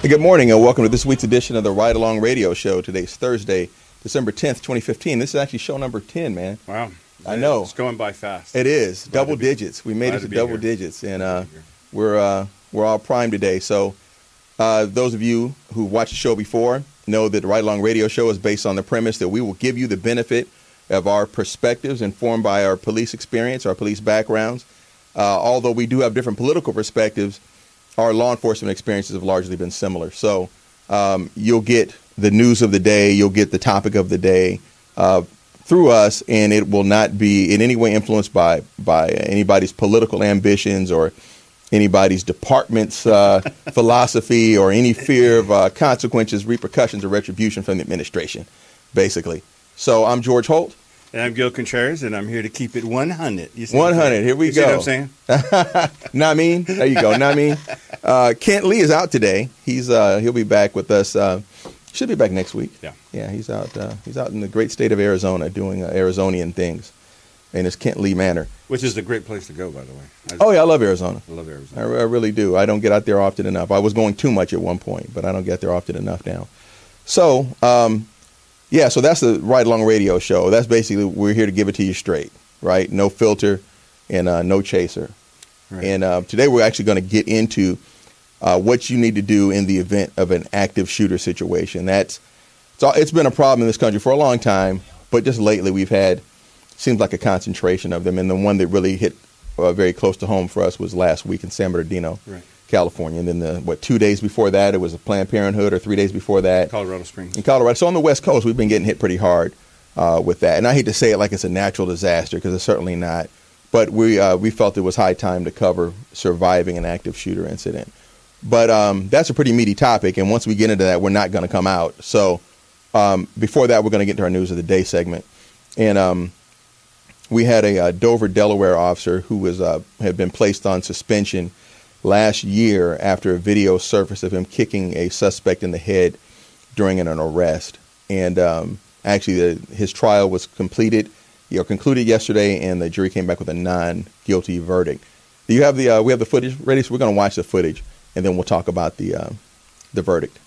Hey, good morning and welcome to this week's edition of the Ride Along Radio Show. Today's Thursday, December 10th, 2015. This is actually show number 10, man. Wow. I know. It's going by fast. It is. Double digits. We made it to double digits, and we're all primed today. So those of you who watched the show before know that the Ride Along Radio Show is based on the premise that we will give you the benefit of our perspectives informed by our police experience, our police backgrounds. Although we do have different political perspectives, our law enforcement experiences have largely been similar. So you'll get the news of the day, you'll get the topic of the day through us, and it will not be in any way influenced by anybody's political ambitions or anybody's department's philosophy or any fear of consequences, repercussions, or retribution from the administration, basically. So I'm George Holt. And I'm Gil Contreras, and I'm here to keep it 100. 100. Here we go. See what I'm saying? Namin. There you go. Namin. Kent Lee is out today. He'll be back with us. Should be back next week. Yeah. Yeah. He's out in the great state of Arizona doing Arizonian things, in his Kent Lee manner. Which is a great place to go, by the way. I love Arizona. I love Arizona. I really do. I don't get out there often enough. I was going too much at one point, but I don't get there often enough now. So. Yeah, so that's the Ride Along Radio Show. That's basically, we're here to give it to you straight, right? No filter and no chaser. Right. And today we're actually going to get into what you need to do in the event of an active shooter situation. It's been a problem in this country for a long time, but just lately we've had, seems like a concentration of them. And the one that really hit very close to home for us was last week in San Bernardino. Right. California, and then 2 days before that it was a Planned Parenthood, or 3 days before that Colorado Springs. In Colorado. So on the West Coast we've been getting hit pretty hard with that, and I hate to say it like it's a natural disaster, because it's certainly not, but we felt it was high time to cover surviving an active shooter incident. But that's a pretty meaty topic, and once we get into that we're not going to come out. So before that we're going to get into our News of the Day segment. And we had a Dover, Delaware officer who had been placed on suspension last year after a video surfaced of him kicking a suspect in the head during an arrest. And actually his trial was concluded yesterday, and the jury came back with a non-guilty verdict. Do you have we have the footage ready? So we're going to watch the footage, and then we'll talk about the verdict.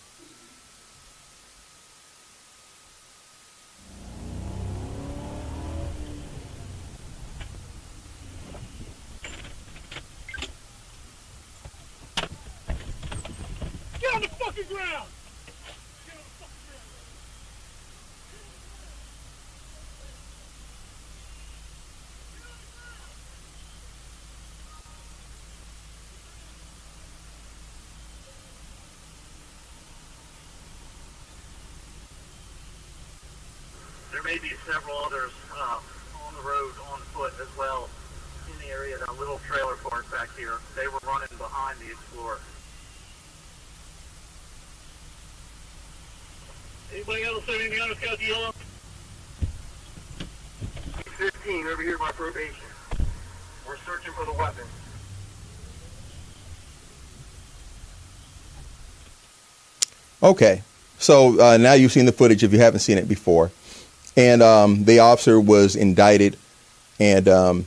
Get on the fucking ground! Get on the fucking ground! There may be several others on the road, on foot as well, in the area. That little trailer park back here. They were running behind the Explorer. Anybody else have anything else got the yellow? 15 over here by probation. We're searching for the weapon. Okay, so now you've seen the footage if you haven't seen it before. And the officer was indicted, and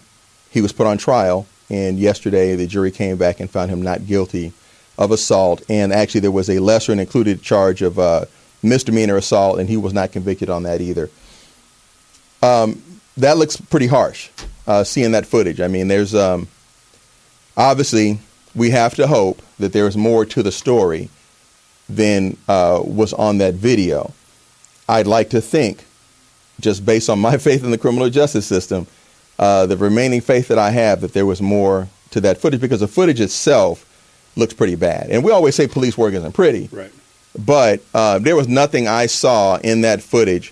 he was put on trial. And yesterday the jury came back and found him not guilty of assault. And actually there was a lesser and included charge of misdemeanor assault, and he was not convicted on that either. That looks pretty harsh, seeing that footage. I mean, there's obviously we have to hope that there's more to the story than was on that video. I'd like to think, just based on my faith in the criminal justice system, the remaining faith that I have, that there was more to that footage, because the footage itself looks pretty bad. And we always say police work isn't pretty. Right. But there was nothing I saw in that footage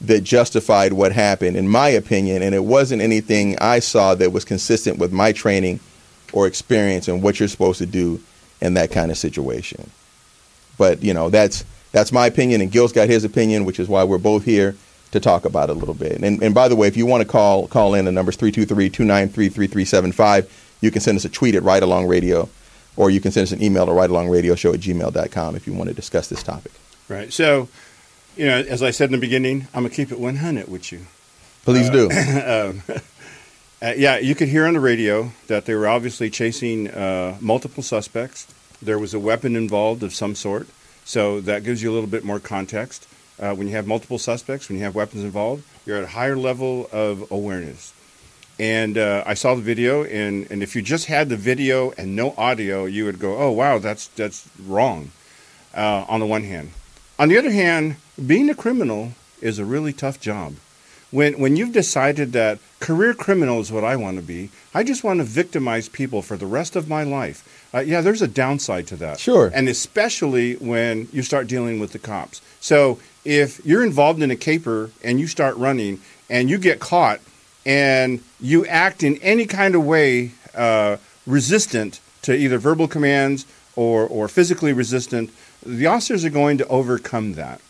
that justified what happened, in my opinion, and it wasn't anything I saw that was consistent with my training or experience and what you're supposed to do in that kind of situation. But, that's my opinion, and Gil's got his opinion, which is why we're both here to talk about it a little bit. And by the way, if you want to call in, the number's 323-293-3375. You can send us a tweet at Ride Along Radio, or you can send us an email to ridealongradioshow@gmail.com if you want to discuss this topic. Right. So, as I said in the beginning, I'm going to keep it 100 with you. Please do. Yeah, you could hear on the radio that they were obviously chasing multiple suspects. There was a weapon involved of some sort, so that gives you a little bit more context. When you have multiple suspects, when you have weapons involved, you're at a higher level of awareness. And I saw the video, and if you just had the video and no audio, you would go, oh, wow, that's wrong, on the one hand. On the other hand, being a criminal is a really tough job. When you've decided that career criminal is what I want to be, I just want to victimize people for the rest of my life. Yeah, there's a downside to that. Sure. And especially when you start dealing with the cops. So if you're involved in a caper and you start running and you get caught and you act in any kind of way resistant to either verbal commands or physically resistant, the officers are going to overcome that.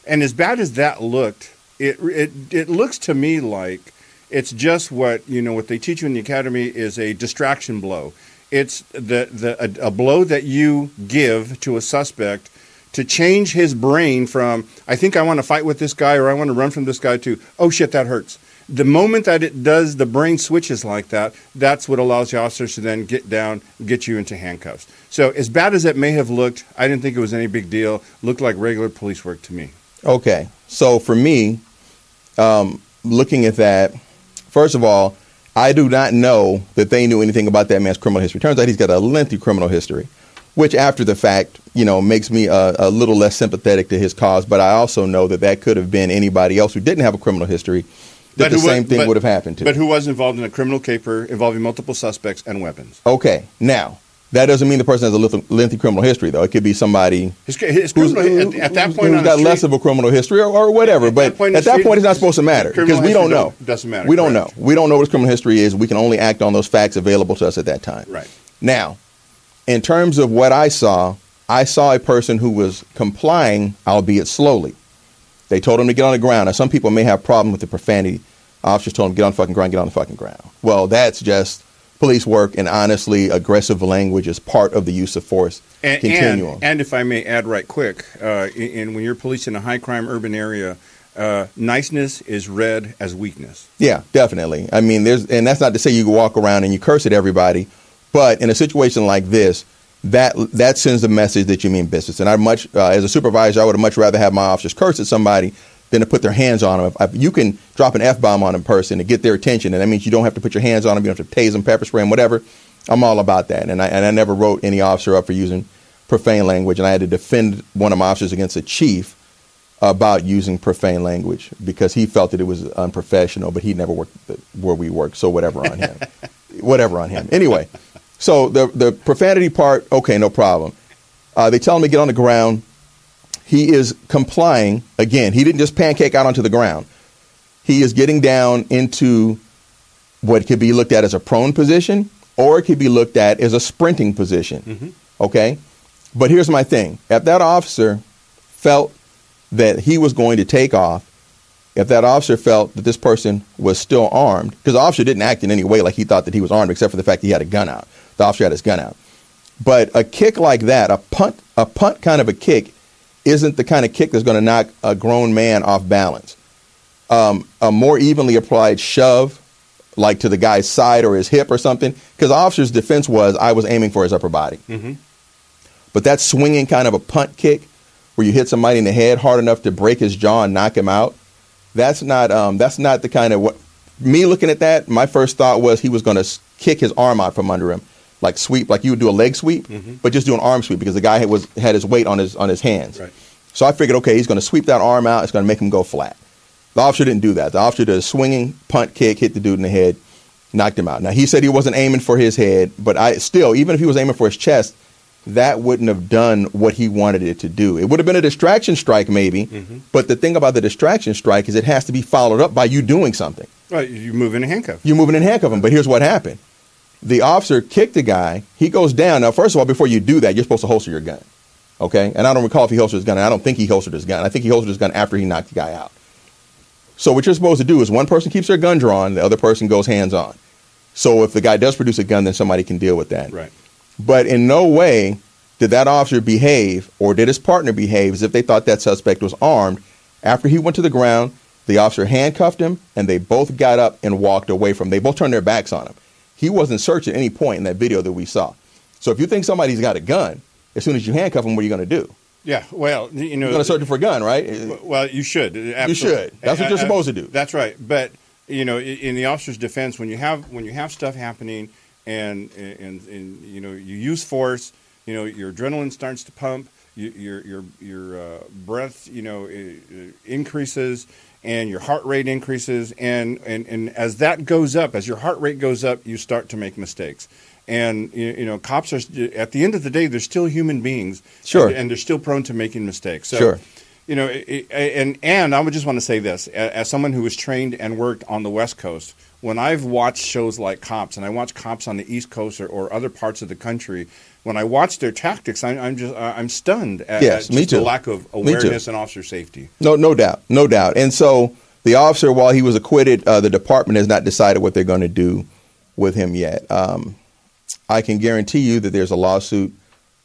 And as bad as that looked, it looks to me like it's just what they teach you in the academy is a distraction blow. It's a blow that you give to a suspect to change his brain from, I think I want to fight with this guy or I want to run from this guy to, oh shit, that hurts. The moment that it does, the brain switches like that, that's what allows the officers to then get down, get you into handcuffs. So as bad as it may have looked, I didn't think it was any big deal. Looked like regular police work to me. Okay. So for me, looking at that, first of all, I do not know that they knew anything about that man's criminal history. Turns out he's got a lengthy criminal history, which after the fact, makes me a little less sympathetic to his cause. But I also know that could have been anybody else who didn't have a criminal history that the same thing would have happened to. But who was involved in a criminal caper involving multiple suspects and weapons. Okay. Now, that doesn't mean the person has a lengthy criminal history, though. It could be somebody at that point who's got less of a criminal history or whatever. But at that point, it's not supposed to matter because we don't know. Doesn't matter. We don't know. We don't know what his criminal history is. We can only act on those facts available to us at that time. Right. Now, in terms of what I saw a person who was complying, albeit slowly. They told him to get on the ground. Now, some people may have problems with the profanity. Officers told him, get on the fucking ground, get on the fucking ground. Well, that's just police work, and honestly, aggressive language is part of the use of force continuum. And if I may add right quick, when you're policing a high-crime urban area, niceness is read as weakness. Yeah, definitely. I mean, and that's not to say you walk around and you curse at everybody, but in a situation like this, that sends a message that you mean business. And as a supervisor, I would much rather have my officers curse at somebody than to put their hands on them. If you can drop an F-bomb on a person to get their attention, and that means you don't have to put your hands on them, you don't have to tase them, pepper spray them, whatever, I'm all about that. And I never wrote any officer up for using profane language, and I had to defend one of my officers against a chief about using profane language because he felt that it was unprofessional, but he never worked where we worked, so whatever on him. Whatever on him. Anyway, so the profanity part, okay, no problem. They tell him to get on the ground. He is complying. Again, he didn't just pancake out onto the ground. He is getting down into what could be looked at as a prone position, or it could be looked at as a sprinting position. Mm-hmm. Okay? But here's my thing. If that officer felt that he was going to take off, if that officer felt that this person was still armed, because the officer didn't act in any way like he thought that he was armed, except for the fact that he had a gun out. The officer had his gun out. But a kick like that, a punt kind of a kick, isn't the kind of kick that's going to knock a grown man off balance. A more evenly applied shove, like to the guy's side or his hip or something, because the officer's defense was, I was aiming for his upper body. Mm-hmm. But that swinging kind of a punt kick, where you hit somebody in the head hard enough to break his jaw and knock him out, that's not the kind of what. Me looking at that, my first thought was he was going to kick his arm out from under him, like sweep, like you would do a leg sweep, mm-hmm. but just do an arm sweep because the guy had his weight on his hands. Right. So I figured, okay, he's going to sweep that arm out. It's going to make him go flat. The officer didn't do that. The officer did a swinging punt kick, hit the dude in the head, knocked him out. Now, he said he wasn't aiming for his head, but even if he was aiming for his chest, that wouldn't have done what he wanted it to do. It would have been a distraction strike maybe, mm-hmm. but the thing about the distraction strike is it has to be followed up by you doing something. Right, you're moving in handcuff. You're moving in handcuff him, but here's what happened. The officer kicked the guy. He goes down. Now, first of all, before you do that, you're supposed to holster your gun. Okay? And I don't recall if he holstered his gun. I don't think he holstered his gun. I think he holstered his gun after he knocked the guy out. So what you're supposed to do is one person keeps their gun drawn, the other person goes hands on. So if the guy does produce a gun, then somebody can deal with that. Right. But in no way did that officer behave, or did his partner behave, as if they thought that suspect was armed. After he went to the ground, the officer handcuffed him, and they both got up and walked away from him. They both turned their backs on him. He wasn't searched at any point in that video that we saw. So if you think somebody's got a gun, as soon as you handcuff him, what are you going to do? Yeah, well, you know, You're going to search for a gun, right? Well, you should. Absolutely. You should. That's what you're supposed to do. That's right. But you know, in the officer's defense, when you have stuff happening and you know you use force, you know your adrenaline starts to pump, your breath, you know, increases, and your heart rate increases, and as that goes up, as your heart rate goes up, you start to make mistakes. And you know, cops are at the end of the day, they're still human beings, sure, and they're still prone to making mistakes. So, sure. You know, and I would just want to say this as someone who was trained and worked on the West Coast. When I've watched shows like Cops, and I watch Cops on the East Coast or other parts of the country, when I watch their tactics, I'm stunned at, yes, at just the lack of awareness and officer safety. No doubt. And so the officer, while he was acquitted, the department has not decided what they're going to do with him yet. I can guarantee you that there's a lawsuit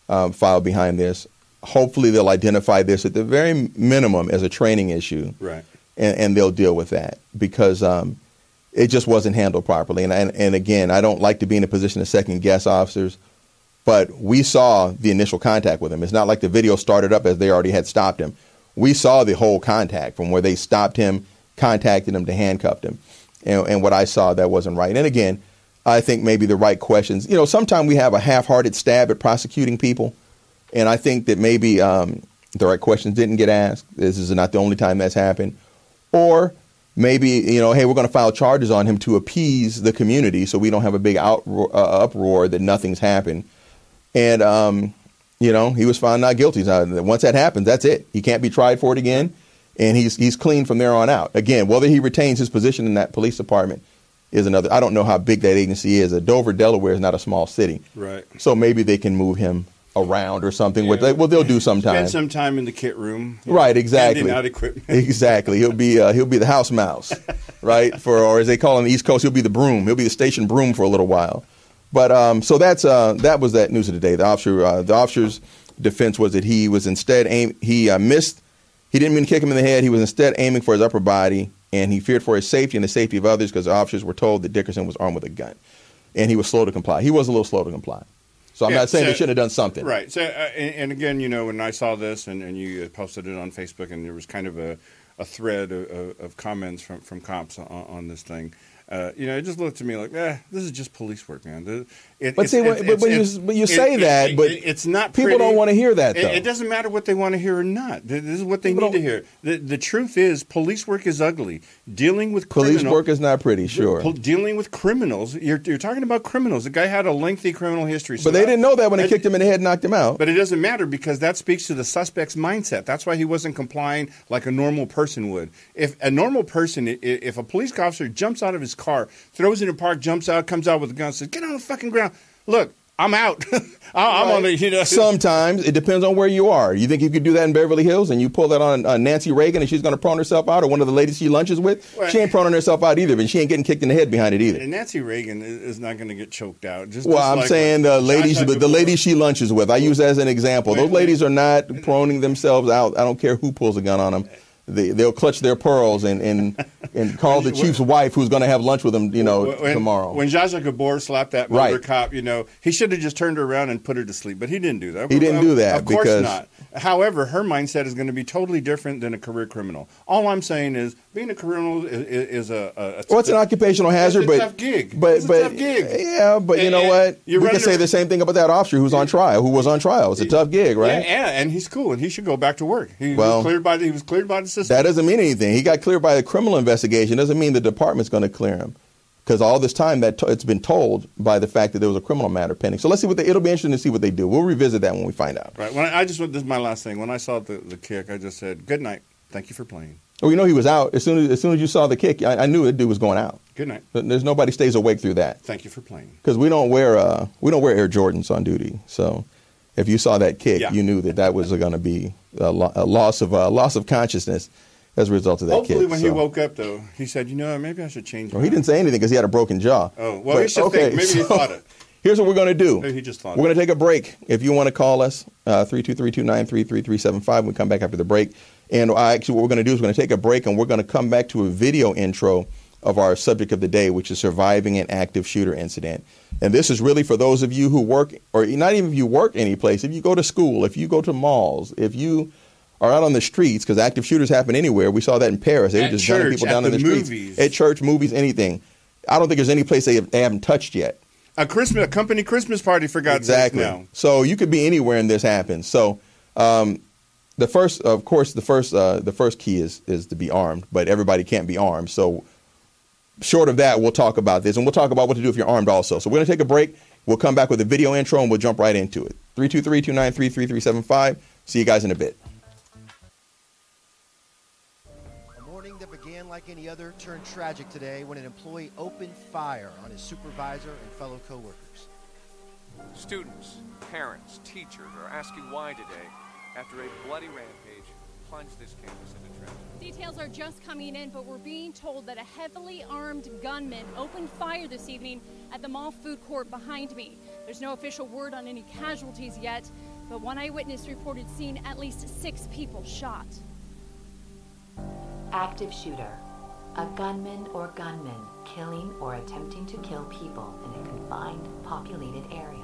filed behind this. Hopefully they'll identify this at the very minimum as a training issue, right? And they'll deal with that because it just wasn't handled properly. And again, I don't like to be in a position to second guess officers, but we saw the initial contact with him. It's not like the video started up as they already had stopped him. We saw the whole contact from where they stopped him, contacted him to handcuff him. And what I saw, that wasn't right. And again, I think maybe the right questions. You know, sometimes we have a half-hearted stab at prosecuting people. And I think that maybe the right questions didn't get asked. This is not the only time that's happened. Or maybe, you know, hey, we're going to file charges on him to appease the community so we don't have a big uproar that nothing's happened. And, you know, he was found not guilty. Once that happens, that's it. He can't be tried for it again. And he's clean from there on out. Again, whether he retains his position in that police department is another. I don't know how big that agency is. Dover, Delaware is not a small city. Right. So maybe they can move him around or something. Yeah. They'll do sometime. Spend some time in the kit room. Right, exactly. Handing out equipment. Exactly. He'll be the house mouse, right? Or as they call it on the East Coast, he'll be the broom. He'll be the station broom for a little while. But so that was that news of the day. The officer's defense was that he was instead he missed. He didn't mean to kick him in the head. He was instead aiming for his upper body, and he feared for his safety and the safety of others because the officers were told that Dickerson was armed with a gun, and he was slow to comply. He was a little slow to comply. So I'm not saying they shouldn't have done something. Right. So, and again, you know, when I saw this and you posted it on Facebook, and there was kind of a thread of comments from cops on this thing, you know, it just looked to me like, this is just police work, man. But you say that, but it's not. People don't want to hear that, though. It doesn't matter what they want to hear or not. This is what they need to hear. The truth is, police work is ugly. Dealing with police work is not pretty. Sure. Dealing with criminals, you're talking about criminals. The guy had a lengthy criminal history. So but they didn't know that when they kicked him in the head and knocked him out. But it doesn't matter because that speaks to the suspect's mindset. That's why he wasn't complying like a normal person would. If a normal person, if a police officer jumps out of his car, throws it in a park, jumps out, comes out with a gun, says, "Get on the fucking ground." Look, I'm out. I'm on the, you know. Sometimes it depends on where you are. You think you could do that in Beverly Hills and you pull that on Nancy Reagan and she's going to prone herself out, or one of the ladies she lunches with? Well, she ain't proning herself out either, but she ain't getting kicked in the head behind it either. And Nancy Reagan is not going to get choked out. I'm saying the ladies she lunches with. I use that as an example. Those ladies are not proning themselves out. I don't care who pulls a gun on them. They'll clutch their pearls and call the chief's wife, who's going to have lunch with them, you know, tomorrow. When Zsa Zsa Gabor slapped that murder cop, you know, he should have just turned her around and put her to sleep. But he didn't do that. He didn't do that. Of course not. However, her mindset is going to be totally different than a career criminal. All I'm saying is being a criminal is it's an occupational hazard, but it's a tough gig. It's a tough gig. Yeah, but you know what? We can say the same thing about that officer who was on trial. It's a tough gig, right? Yeah, and he's cool, and he should go back to work. He was cleared by the system. That doesn't mean anything. He got cleared by the criminal investigation. Doesn't mean the department's going to clear him, because all this time that it's been told by the fact that there was a criminal matter pending. So let's see it'll be interesting to see what they do. We'll revisit that when we find out. Right. This is my last thing. When I saw the kick, I just said, "Good night. Thank you for playing." Oh, you know he was out as soon as you saw the kick. I knew the dude was going out. Good night. There's nobody stays awake through that. Thank you for playing. Because we don't wear Air Jordans on duty. So if you saw that kick, you knew that was going to be a loss of consciousness as a result of that kick. Hopefully when he woke up, though, he said, you know, maybe I should change. Well, he didn't say anything because he had a broken jaw. Oh, well, he should think. Maybe he thought it. Here's what we're going to do. Maybe he just thought We're going to take a break. If you want to call us, 323-293-3375. We come back after the break. And actually what we're going to do is we're going to take a break, and we're going to come back to a video intro of our subject of the day, which is surviving an active shooter incident. And this is really for those of you who work, or not even if you work any place, if you go to school, if you go to malls, if you are out on the streets, because active shooters happen anywhere. We saw that in Paris. They were just gunning people down in the streets. At church, movies, anything. I don't think there's any place they haven't touched yet. A company Christmas party, for God's sake. Exactly. No. So you could be anywhere and this happens. So the first key is to be armed, but everybody can't be armed. So short of that, we'll talk about this, and we'll talk about what to do if you're armed also. So we're going to take a break. We'll come back with a video intro, and we'll jump right into it. 323-293-3375. See you guys in a bit. A morning that began like any other turned tragic today when an employee opened fire on his supervisor and fellow coworkers. Students, parents, teachers are asking why today, after a bloody rampage, plunged this campus into tragedy. Details are just coming in, but we're being told that a heavily armed gunman opened fire this evening at the mall food court behind me. There's no official word on any casualties yet, but one eyewitness reported seeing at least 6 people shot. Active shooter. A gunman or gunmen killing or attempting to kill people in a confined, populated area.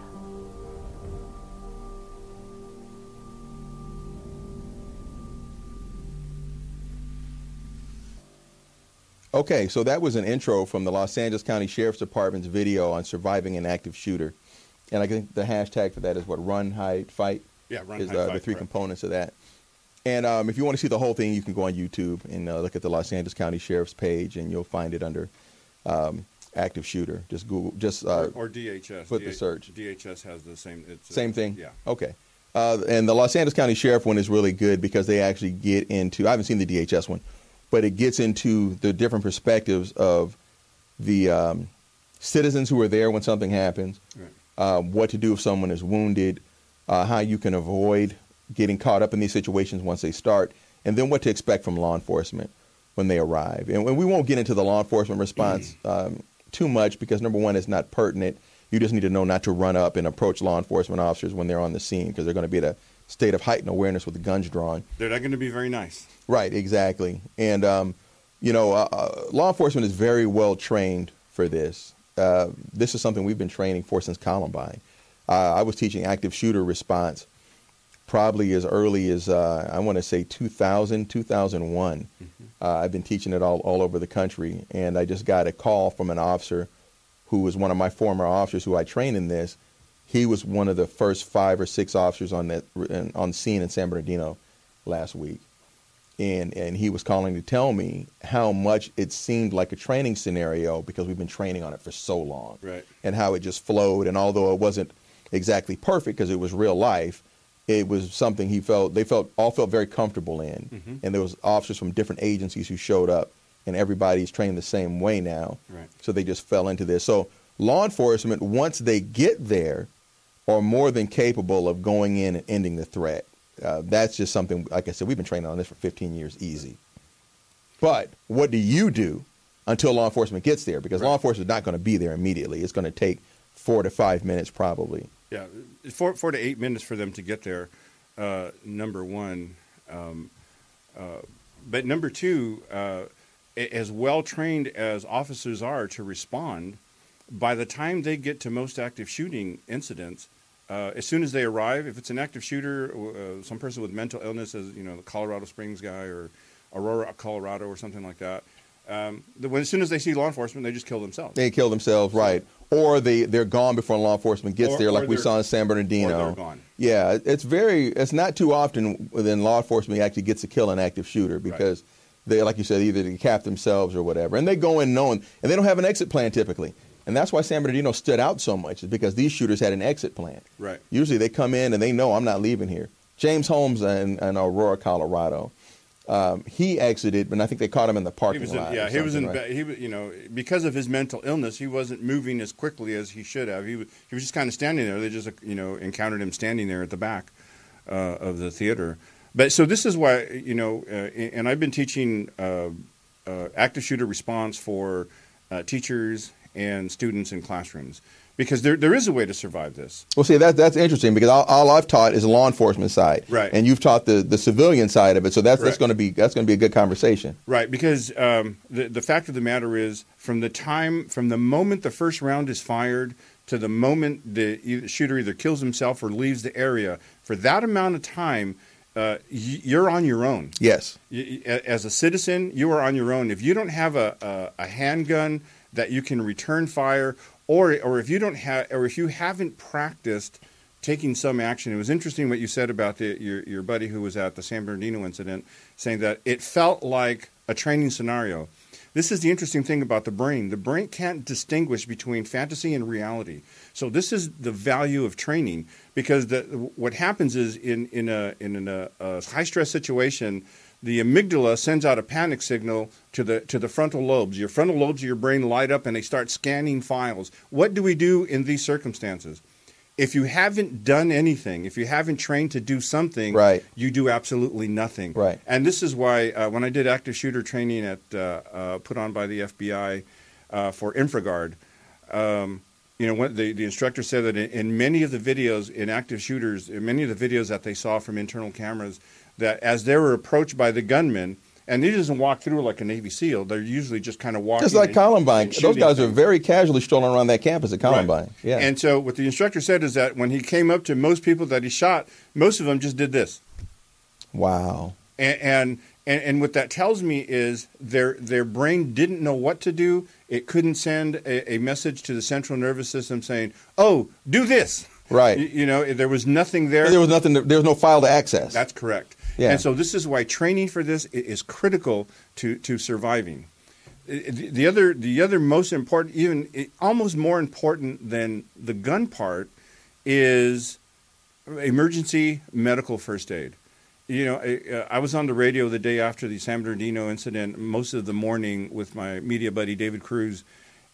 Okay, so that was an intro from the Los Angeles County Sheriff's Department's video on surviving an active shooter. And I think the hashtag for that is what? Run, hide, fight? Yeah, run, is hide, fight. The 3 correct. components of that. And if you want to see the whole thing, you can go on YouTube and look at the Los Angeles County Sheriff's page, and you'll find it under active shooter. Just Google, or DHS. Put the search. DHS has the same. Same thing? Yeah. Okay. And the Los Angeles County Sheriff one is really good because they actually get into, I haven't seen the DHS one, but it gets into the different perspectives of the citizens who are there when something happens, Right. What to do if someone is wounded, how you can avoid getting caught up in these situations once they start, and then what to expect from law enforcement when they arrive. And we won't get into the law enforcement response too much because, number one, it's not pertinent. You just need to know not to run up and approach law enforcement officers when they're on the scene because they're going to be at a state of heightened awareness with the guns drawn. They're not going to be very nice. Right, exactly. And, law enforcement is very well trained for this. This is something we've been training for since Columbine. I was teaching active shooter response probably as early as, I want to say 2000, 2001. I've been teaching it all over the country. And I just got a call from an officer who was one of my former officers who I trained in this. He was one of the first 5 or 6 officers on scene in San Bernardino last week. And he was calling to tell me how much it seemed like a training scenario because we've been training on it for so long. Right. And how it just flowed. And although it wasn't exactly perfect because it was real life, it was something they all felt very comfortable in. Mm-hmm. And there was officers from different agencies who showed up, and everybody's trained the same way now. Right. So they just fell into this. So law enforcement, once they get there, are more than capable of going in and ending the threat. That's just something, like I said, we've been training on this for 15 years easy. But what do you do until law enforcement gets there? Because law enforcement is not going to be there immediately. It's going to take 4 to 5 minutes probably. Yeah, 4 to 8 minutes for them to get there, number one. But number two, as well-trained as officers are to respond, by the time they get to most active shooting incidents, as soon as they arrive, if it's an active shooter, some person with mental illness, as the Colorado Springs guy or Aurora, Colorado, or something like that, as soon as they see law enforcement, they just kill themselves. They kill themselves, right. Or they're gone before law enforcement gets there, like we saw in San Bernardino. Or they're gone. Yeah, it's not too often when law enforcement actually gets to kill an active shooter because they, like you said, either they cap themselves or whatever. And they go in knowing, and they don't have an exit plan typically. And that's why San Bernardino stood out so much, is because these shooters had an exit plan. Right. Usually they come in and they know I'm not leaving here. James Holmes in Aurora, Colorado, he exited, but I think they caught him in the parking lot. He was because of his mental illness, he wasn't moving as quickly as he should have. He was just kind of standing there. They just encountered him standing there at the back of the theater. But so this is why and I've been teaching active shooter response for teachers and students in classrooms. because there is a way to survive this. Well, see, that's interesting because all I've taught is the law enforcement side, right? And you've taught the civilian side of it, so that's going to be a good conversation, right? Because the fact of the matter is, from the moment the first round is fired to the moment the shooter either kills himself or leaves the area, for that amount of time, you're on your own. Yes, as a citizen, you are on your own. If you don't have a handgun that you can return fire. Or if you don't have, or if you haven't practiced taking some action. It was interesting what you said about your buddy who was at the San Bernardino incident, saying that it felt like a training scenario. This is the interesting thing about the brain. The brain can't distinguish between fantasy and reality. So this is the value of training, because what happens is in a high stress situation, the amygdala sends out a panic signal to the frontal lobes. Your frontal lobes of your brain light up and they start scanning files. What do we do in these circumstances? If you haven't done anything, if you haven't trained to do something, right, you do absolutely nothing. Right. And this is why when I did active shooter training put on by the FBI for InfraGard, what the instructor said that in many of the videos in active shooters, in many of the videos that they saw from internal cameras, that as they were approached by the gunman, and he doesn't walk through like a Navy SEAL. They're usually just kind of walking. Just like Columbine. Those guys are very casually strolling around that campus at Columbine. Right. Yeah. And so what the instructor said is that when he came up to most people that he shot, most of them just did this. Wow. And what that tells me is their brain didn't know what to do. It couldn't send a message to the central nervous system saying, "Oh, do this." Right. There was nothing there. There was nothing. There was no file to access. That's correct. Yeah. And so this is why training for this is critical to surviving. The other most important, almost more important than the gun part, is emergency medical first aid. I was on the radio the day after the San Bernardino incident, most of the morning with my media buddy David Cruz,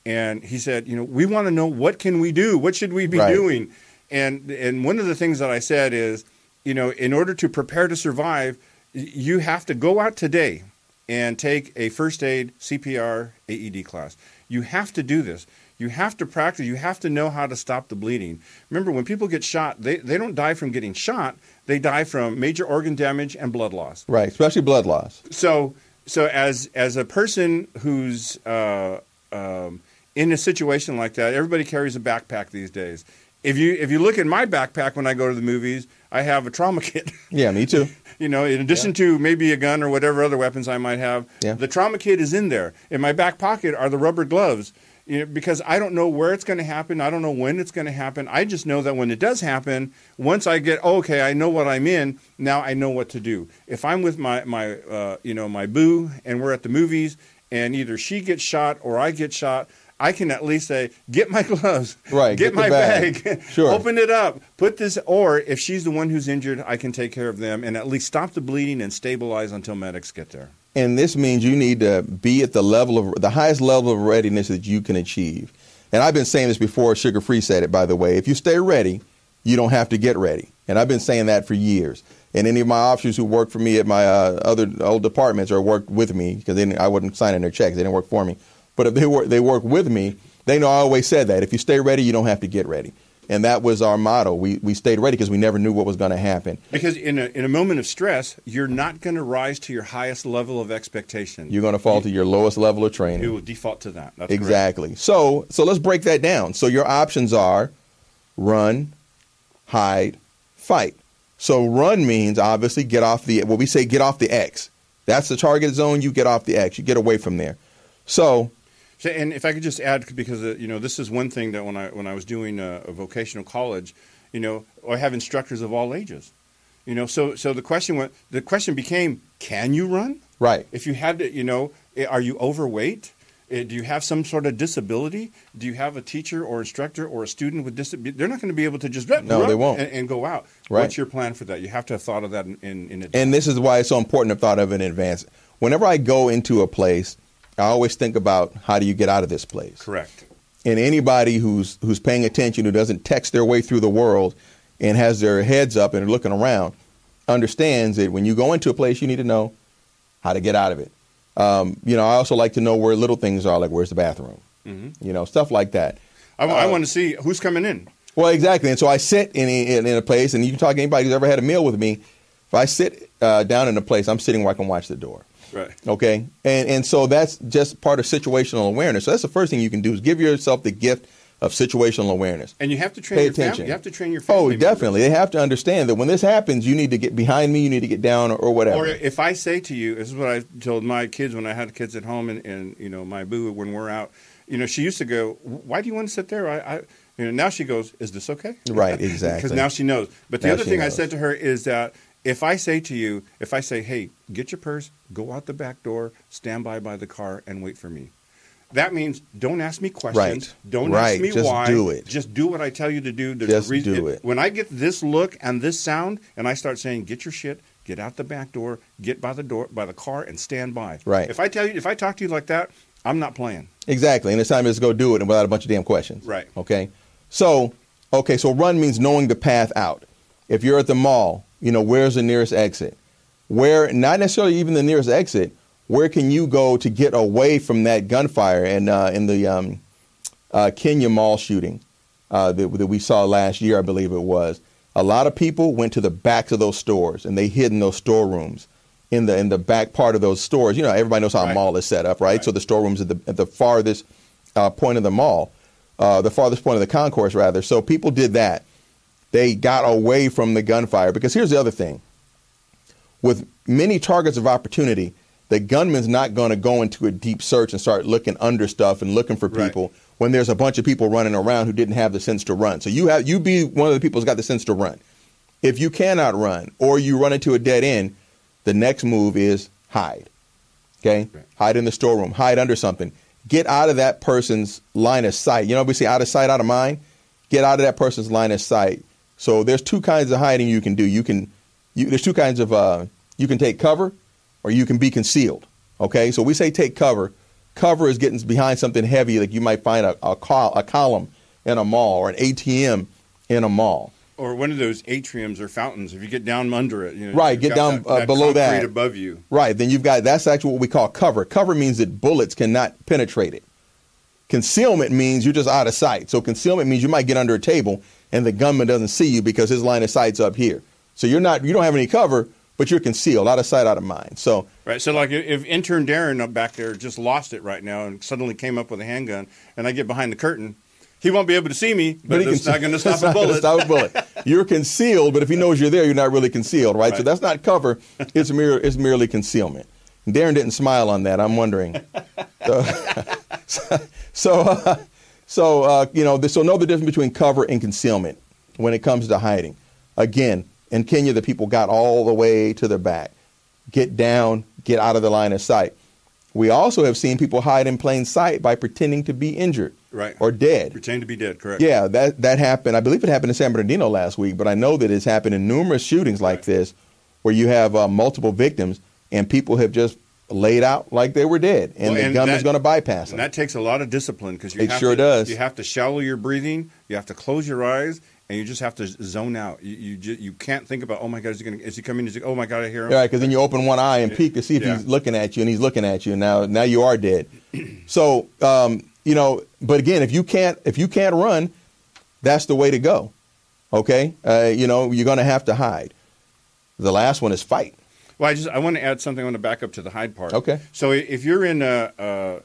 and he said, we want to know, what can we do? What should we be doing? And one of the things that I said is, in order to prepare to survive, you have to go out today and take a first aid, CPR, AED class. You have to do this. You have to practice. You have to know how to stop the bleeding. Remember, when people get shot, they don't die from getting shot. They die from major organ damage and blood loss. Right, especially blood loss. So as a person who's in a situation like that, everybody carries a backpack these days. If you look at my backpack when I go to the movies, I have a trauma kit. Yeah, me too. In addition to maybe a gun or whatever other weapons I might have, the trauma kit is in there. In my back pocket are the rubber gloves, because I don't know where it's going to happen. I don't know when it's going to happen. I just know that when it does happen, once I get, okay, I know what I'm in, now I know what to do. If I'm with my boo and we're at the movies and either she gets shot or I get shot, I can at least say, get my gloves, get my bag, sure, open it up, put this, or if she's the one who's injured, I can take care of them and at least stop the bleeding and stabilize until medics get there. And this means you need to be at the highest level of readiness that you can achieve. And I've been saying this before, Sugar Free said it, by the way. If you stay ready, you don't have to get ready. And I've been saying that for years. And any of my officers who work for me at my other old departments or worked with me, because I wasn't signing their checks, they didn't work for me. But if they work with me, they know I always said that. If you stay ready, you don't have to get ready. And that was our motto. We stayed ready because we never knew what was going to happen. Because in a moment of stress, you're not going to rise to your highest level of expectation. You're going to fall to your lowest level of training. You will default to that. That's exactly. Correct. So let's break that down. So your options are run, hide, fight. So run means obviously get off the X. That's the target zone. You get off the X. You get away from there. So, and if I could just add, because this is one thing that when I was doing a vocational college, I have instructors of all ages, So the question became, can you run? Right. If you had to, are you overweight? Do you have some sort of disability? Do you have a teacher or instructor or a student with disability? They're not going to be able to just run they won't. And go out. Right. What's your plan for that? You have to have thought of that in advance. And this is why it's so important to have thought of it in advance. Whenever I go into a place, I always think about, how do you get out of this place? Correct. And anybody who's paying attention, who doesn't text their way through the world and has their heads up and looking around, understands that when you go into a place, you need to know how to get out of it. I also like to know where little things are, like where's the bathroom, stuff like that. I want to see who's coming in. Well, exactly. And so I sit in a place, and you can talk to anybody who's ever had a meal with me. If I sit down in a place, I'm sitting where I can watch the door. Right. Okay. And so that's just part of situational awareness. So that's the first thing you can do is give yourself the gift of situational awareness. And you have to train Pay your attention. family. You have to train your family. Oh, definitely. They have to understand that when this happens, you need to get behind me, you need to get down or whatever. Or if I say to you, this is what I told my kids when I had kids at home and you know, my boo, when we're out, you know, she used to go, why do you want to sit there? You know, now she goes, is this okay? Right, exactly. Because now she knows. But the Now other she thing I knows. said to her is that if I say, hey, get your purse, go out the back door, stand by the car, and wait for me. That means don't ask me questions. Right. Don't Right. ask me Just why. do it. Just do what I tell you to do. There's Just a reason. do it. When I get this look and this sound, and I start saying, get your shit, get out the back door, get by the car, and stand by. Right. If I talk to you like that, I'm not playing. Exactly. And it's time to go do it and without a bunch of damn questions. Right. Okay. So run means knowing the path out. If you're at the mall, you know, where's the nearest exit? Where, not necessarily even the nearest exit, where can you go to get away from that gunfire? And in the Kenya mall shooting that we saw last year, I believe it was, a lot of people went to the backs of those stores and they hid in those storerooms in the back part of those stores. You know, everybody knows how a mall is set up, right? So the storerooms at the farthest point of the mall, the farthest point of the concourse, rather. So people did that. They got away from the gunfire. Because here's the other thing. With many targets of opportunity, the gunman's not going to go into a deep search and start looking under stuff and looking for people when there's a bunch of people running around who didn't have the sense to run. So you be one of the people who's got the sense to run. If you cannot run or you run into a dead end, the next move is hide. Okay? Right. Hide in the storeroom. Hide under something. Get out of that person's line of sight. You know, we say out of sight, out of mind. Get out of that person's line of sight. So there's two kinds of hiding you can do. There's two kinds of you can take cover or you can be concealed. Okay? So we say take cover. Cover is getting behind something heavy, like you might find a column in a mall or an ATM in a mall. Or one of those atriums or fountains. If you get down under it, you know, right, get down below that, above you. Right, then that's actually what we call cover. Cover means that bullets cannot penetrate it. Concealment means you're just out of sight. So concealment means you might get under a table and the gunman doesn't see you because his line of sight's up here. So you don't have any cover, but you're concealed, out of sight, out of mind. So right. So like if intern Darren up back there just lost it right now and suddenly came up with a handgun, and I get behind the curtain. He won't be able to see me, but it's not going to stop a bullet. You're concealed, but if he knows you're there, you're not really concealed, right? So that's not cover. It's merely concealment. And Darren didn't smile on that. I'm wondering. So know the difference between cover and concealment when it comes to hiding. Again, in Kenya, the people got all the way to the back. Get down, get out of the line of sight. We also have seen people hide in plain sight by pretending to be injured. Right. Or dead. Pretend to be dead, correct. Yeah, that happened. I believe it happened in San Bernardino last week, but I know that it's happened in numerous shootings like this where you have multiple victims and people have just laid out like they were dead, and the gunman's going to bypass them. And that takes a lot of discipline because it sure does. You have to shallow your breathing, you have to close your eyes, and you just have to zone out. You can't think about, oh my God, is he coming? Oh my God, I hear him. Right, because then you open one eye and peek to see if he's looking at you, and he's looking at you. Now you are dead. So but again, if you can't run, that's the way to go. Okay, you're going to have to hide. The last one is fight. Well, I want to add something. I want to back up to the hide part. Okay. So if you're in a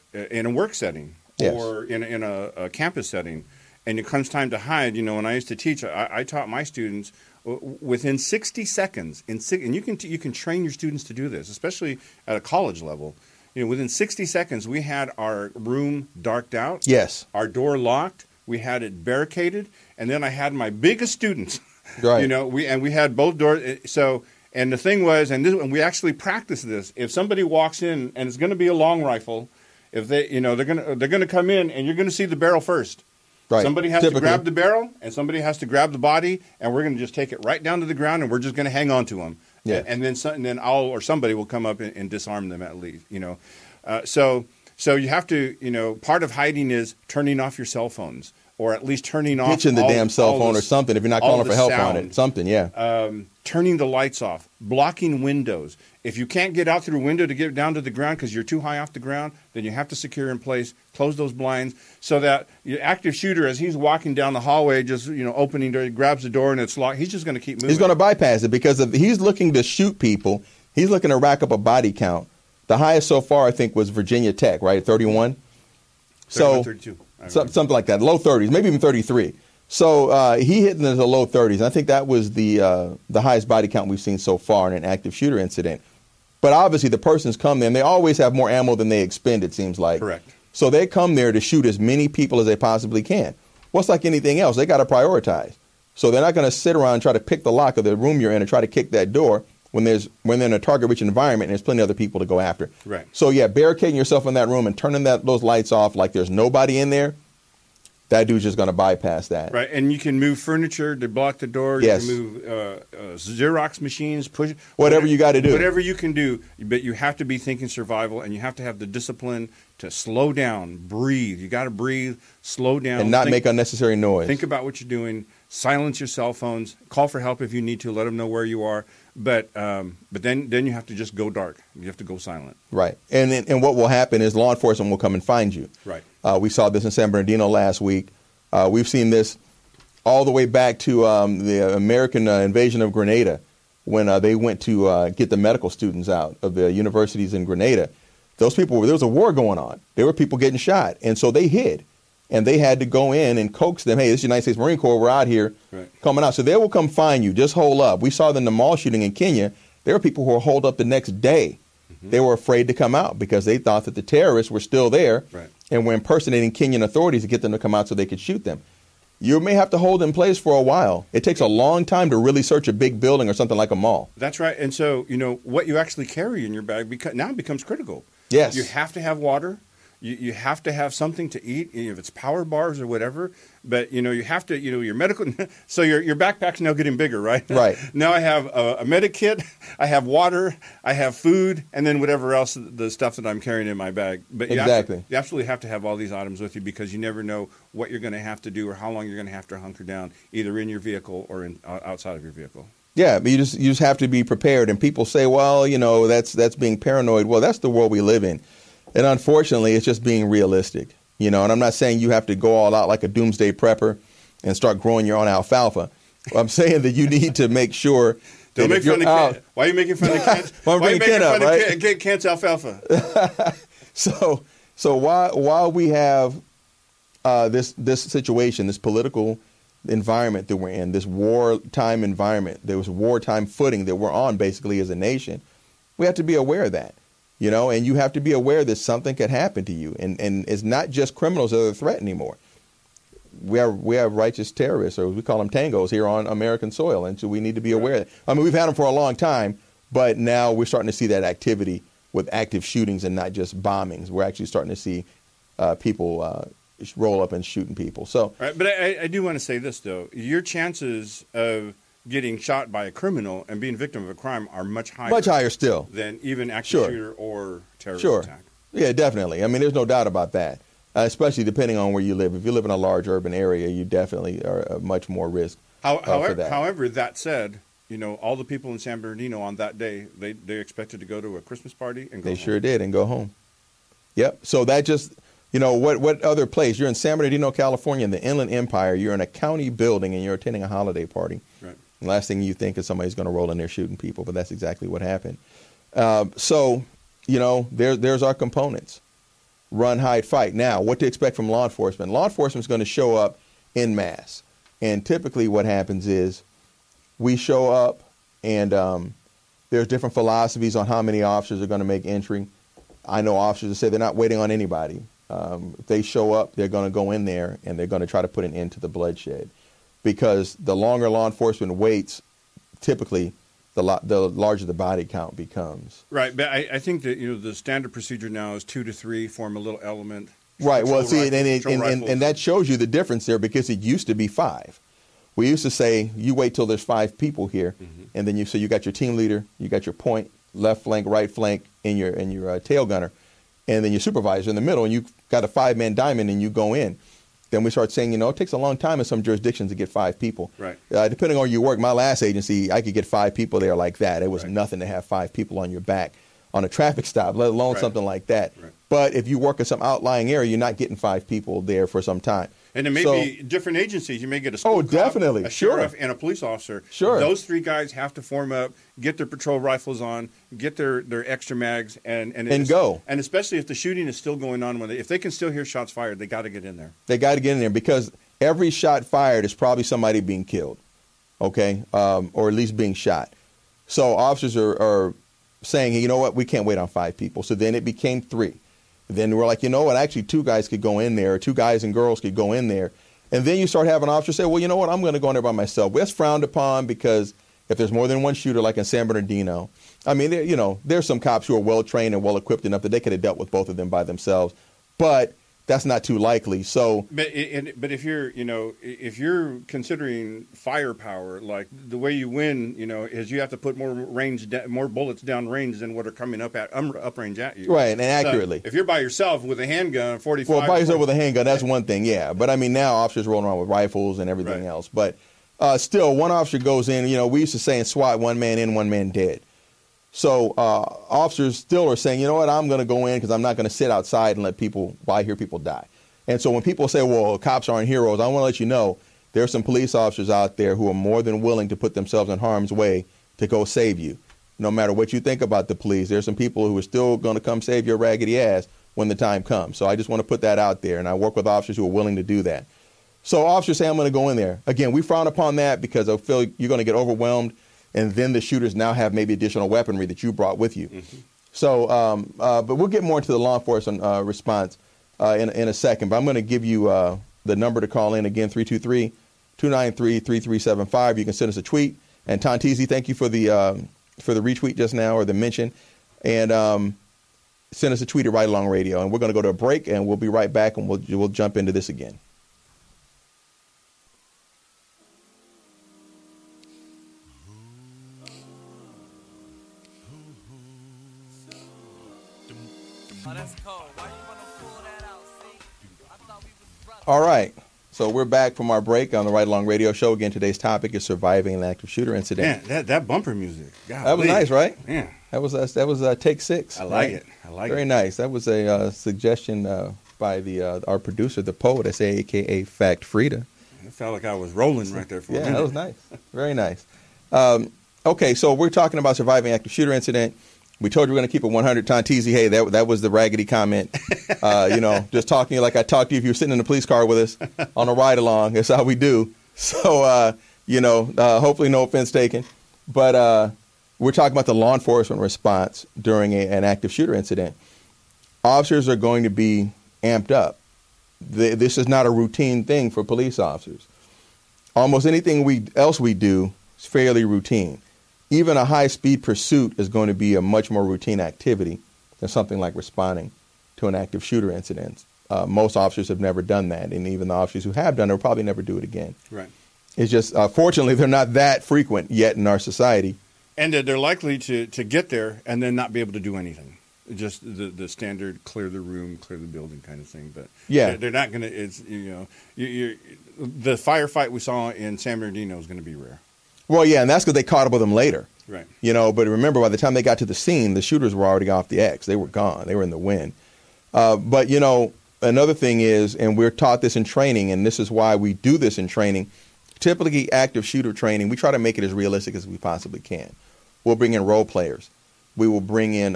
work setting or Yes. in a campus setting, and it comes time to hide, when I used to teach, I taught my students within 60 seconds, and you can train your students to do this, especially at a college level. Within 60 seconds, we had our room darked out. Yes. Our door locked. We had it barricaded, and then I had my biggest students. Right. We had both doors. So. And the thing was, and we actually practiced this. If somebody walks in and it's going to be a long rifle, if they're going to come in and you're going to see the barrel first. Right. Somebody has to grab the barrel and somebody has to grab the body, and we're going to just take it right down to the ground and we're just going to hang on to them. Yeah. And then somebody will come up and disarm them at least. So you have to part of hiding is turning off your cell phones. or at least turning off. Hitching the damn cell phone or something if you're not calling for help on it. Something, yeah. Turning the lights off, blocking windows. If you can't get out through a window to get down to the ground because you're too high off the ground, then you have to secure in place, close those blinds so that your active shooter, as he's walking down the hallway, just opening door, he grabs the door and it's locked. He's just going to keep moving. He's going to bypass it because if he's looking to shoot people. He's looking to rack up a body count. The highest so far, I think, was Virginia Tech, right? 31. 32. Something like that. Low 30s, maybe even 33. So he hit in the low 30s. I think that was the highest body count we've seen so far in an active shooter incident. But obviously the persons come there, and they always have more ammo than they expend, it seems like. Correct. So they come there to shoot as many people as they possibly can. Well, it's like anything else. They got to prioritize. So they're not going to sit around and try to pick the lock of the room you're in and try to kick that door when they're in a target-rich environment and there's plenty of other people to go after. Right. So, yeah, barricading yourself in that room and turning those lights off like there's nobody in there, that dude's just going to bypass that. Right, and you can move furniture to block the door. Yes. You can move Xerox machines, push whatever you got to do. Whatever you can do, but you have to be thinking survival, and you have to have the discipline to slow down, breathe. You got to breathe, slow down, and not make unnecessary noise. Think about what you're doing. Silence your cell phones. Call for help if you need to. Let them know where you are. But then you have to just go dark. You have to go silent. Right. And what will happen is law enforcement will come and find you. Right. We saw this in San Bernardino last week. We've seen this all the way back to the American invasion of Grenada when they went to get the medical students out of the universities in Grenada. Those people, there was a war going on. There were people getting shot. And so they hid. And they had to go in and coax them. Hey, this is United States Marine Corps. We're out here coming out. So they will come find you. Just hold up. We saw in the mall shooting in Kenya, there were people who were holed up the next day. Mm-hmm. They were afraid to come out because they thought that the terrorists were still there and were impersonating Kenyan authorities to get them to come out so they could shoot them. You may have to hold in place for a while. It takes a long time to really search a big building or something like a mall. That's right. And so, what you actually carry in your bag now becomes critical. Yes. You have to have water. You have to have something to eat, if it's power bars or whatever. But, you have to, your medical. So your backpack's now getting bigger, right? Right. Now I have a medic kit, I have water, I have food, and then whatever else, the stuff that I'm carrying in my bag. But you absolutely have to have all these items with you because you never know what you're going to have to do or how long you're going to have to hunker down, either in your vehicle or outside of your vehicle. Yeah, but you just have to be prepared. And people say, well, that's being paranoid. Well, that's the world we live in. And unfortunately, it's just being realistic, and I'm not saying you have to go all out like a doomsday prepper and start growing your own alfalfa. I'm saying that you need to make sure Don't make fun of Kent. Why are you making fun of Kent? Why are you making fun of Kent's alfalfa? So while we have this situation, this political environment that we're in, this wartime environment, there was wartime footing that we're on basically as a nation, we have to be aware of that. And you have to be aware that something could happen to you. And it's not just criminals that are the threat anymore. We have righteous terrorists, or we call them tangos, here on American soil. And so we need to be aware of that. I mean, we've had them for a long time, but now we're starting to see that activity with active shootings and not just bombings. We're actually starting to see people roll up and shooting people. So, right, but I do want to say this, though. Your chances of getting shot by a criminal and being victim of a crime are much higher. Much higher still. Than even active shooter or terrorist attack. Yeah, definitely. I mean, there's no doubt about that, especially depending on where you live. If you live in a large urban area, you definitely are at much more risk for that. However, that said, all the people in San Bernardino on that day, they expected to go to a Christmas party and go home. They sure did, and go home. Yep. So that just, what other place? You're in San Bernardino, California, in the Inland Empire. You're in a county building, and you're attending a holiday party. Right. The last thing you think is somebody's going to roll in there shooting people, but that's exactly what happened. So, there's our components. Run, hide, fight. Now, what to expect from law enforcement? Law enforcement is going to show up en masse. And typically what happens is we show up and there's different philosophies on how many officers are going to make entry. I know officers that say they're not waiting on anybody. If they show up, they're going to go in there and they're going to try to put an end to the bloodshed. Because the longer law enforcement waits, typically the larger the body count becomes. Right, but I think that the standard procedure now is 2 to 3 form a little element. Right. Well, see, and that shows you the difference there because it used to be 5. We used to say you wait till there's 5 people here, and then you got your team leader, you got your point, left flank, right flank, and your tail gunner, and then your supervisor in the middle, and you got a 5-man diamond, and you go in. then we start saying, it takes a long time in some jurisdictions to get 5 people. Right. Depending on your work, my last agency, I could get 5 people there like that. It was Right. nothing to have 5 people on your back on a traffic stop, let alone Right. something like that. Right. But if you work in some outlying area, you're not getting 5 people there for some time. And it may be different agencies. You may get a school cop, definitely. a Sure. sheriff, and a police officer. Sure. Those 3 guys have to form up, get their patrol rifles on, get their extra mags, and go. And especially if the shooting is still going on, if they can still hear shots fired, they got to get in there. They got to get in there because every shot fired is probably somebody being killed, okay, or at least being shot. So officers are saying, hey, you know what, we can't wait on 5 people. So then it became 3. Then we're like, you know what, actually 2 guys could go in there, or 2 guys and girls could go in there. And then you start having officers say, well, you know what, I'm going to go in there by myself. Well, that's frowned upon because if there's more than one shooter, like in San Bernardino, I mean, there's some cops who are well-trained and well-equipped enough that they could have dealt with both of them by themselves. But that's not too likely. So, but if you're considering firepower, like the way you win, is you have to put more bullets down range than what are coming up range at you. Right, and accurately. So if you're by yourself with a handgun, 45. Well, by yourself with a handgun, that's one thing, yeah. But I mean, now officers rolling around with rifles and everything else. But still, one officer goes in. We used to say in SWAT, 1 man in, 1 man dead. So officers still are saying, you know what, I'm going to go in because I'm not going to sit outside and I hear people die. And so when people say, well, cops aren't heroes, I want to let you know there are some police officers out there who are more than willing to put themselves in harm's way to go save you. No matter what you think about the police, there's some people who are still going to come save your raggedy ass when the time comes. So I just want to put that out there, and I work with officers who are willing to do that. So officers say, I'm going to go in there. Again, we frown upon that because I feel you're going to get overwhelmed. And then the shooters now have maybe additional weaponry that you brought with you. Mm-hmm. So, but we'll get more into the law enforcement response in a second. But I'm going to give you the number to call in again, 323-293-3375. You can send us a tweet. And Tantizi, thank you for the retweet just now, or the mention. And send us a tweet at Right Along Radio. And we're going to go to a break, and we'll be right back, and we'll jump into this again. All right. So we're back from our break on the Right Along Radio Show. Again, today's topic is surviving an active shooter incident. Man, that bumper music. Golly. That was nice, right? Yeah. That was take 6. I like it. I like it. Very nice. That was a suggestion by our producer, the poet, a.k.a. Fact Frida. I felt like I was rolling right there for a minute. Yeah, that was nice. Very nice. Okay, so we're talking about surviving active shooter incident. We told you we're going to keep it 100. Tantizi, hey, that was the raggedy comment. Just talking to you like I talked to you if you were sitting in a police car with us on a ride along. That's how we do. So, hopefully no offense taken. But we're talking about the law enforcement response during an active shooter incident. Officers are going to be amped up. This is not a routine thing for police officers. Almost anything else we do is fairly routine. Even a high-speed pursuit is going to be a much more routine activity than something like responding to an active shooter incident. Most officers have never done that, and even the officers who have done it will probably never do it again. Right. It's just, fortunately, they're not that frequent yet in our society. And they're likely to get there and then not be able to do anything. Just the standard clear the room, clear the building kind of thing. But yeah, they're not going to. It's the firefight we saw in San Bernardino is going to be rare. Well, yeah, and that's because they caught up with them later. Right. But remember, by the time they got to the scene, the shooters were already off the X. They were gone. They were in the wind. But another thing is, and we're taught this in training, and this is why we do this in training. Typically, active shooter training, we try to make it as realistic as we possibly can. We'll bring in role players. We will bring in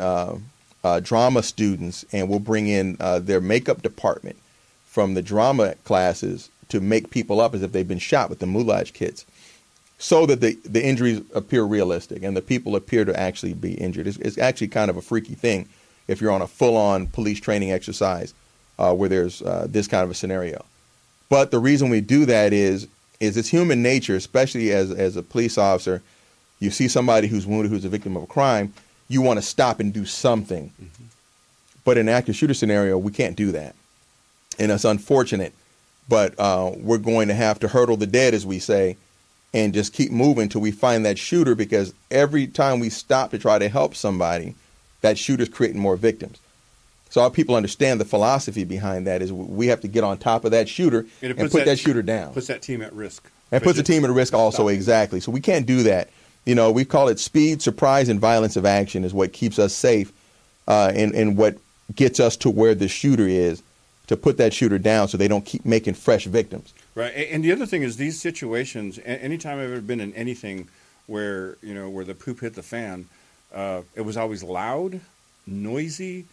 drama students, and we'll bring in their makeup department from the drama classes to make people up as if they've been shot with the moulage kits, so that the injuries appear realistic and the people appear to actually be injured. It's actually kind of a freaky thing if you're on a full-on police training exercise where there's this kind of a scenario. But the reason we do that is it's human nature, especially as a police officer. You see somebody who's wounded, who's a victim of a crime, you want to stop and do something. Mm-hmm. But in an active shooter scenario, we can't do that. And it's unfortunate, but we're going to have to hurdle the dead, as we say, and just keep moving till we find that shooter, because every time we stop to try to help somebody, that shooter's creating more victims. So our people understand the philosophy behind that is we have to get on top of that shooter and put that shooter down. Puts that team at risk. And puts the team at risk also, exactly. So we can't do that. You know, we call it speed, surprise, and violence of action is what keeps us safe and what gets us to where the shooter is, to put that shooter down so they don't keep making fresh victims. Right. And the other thing is these situations, anytime I've ever been in anything where, where the poop hit the fan, it was always loud, noisy,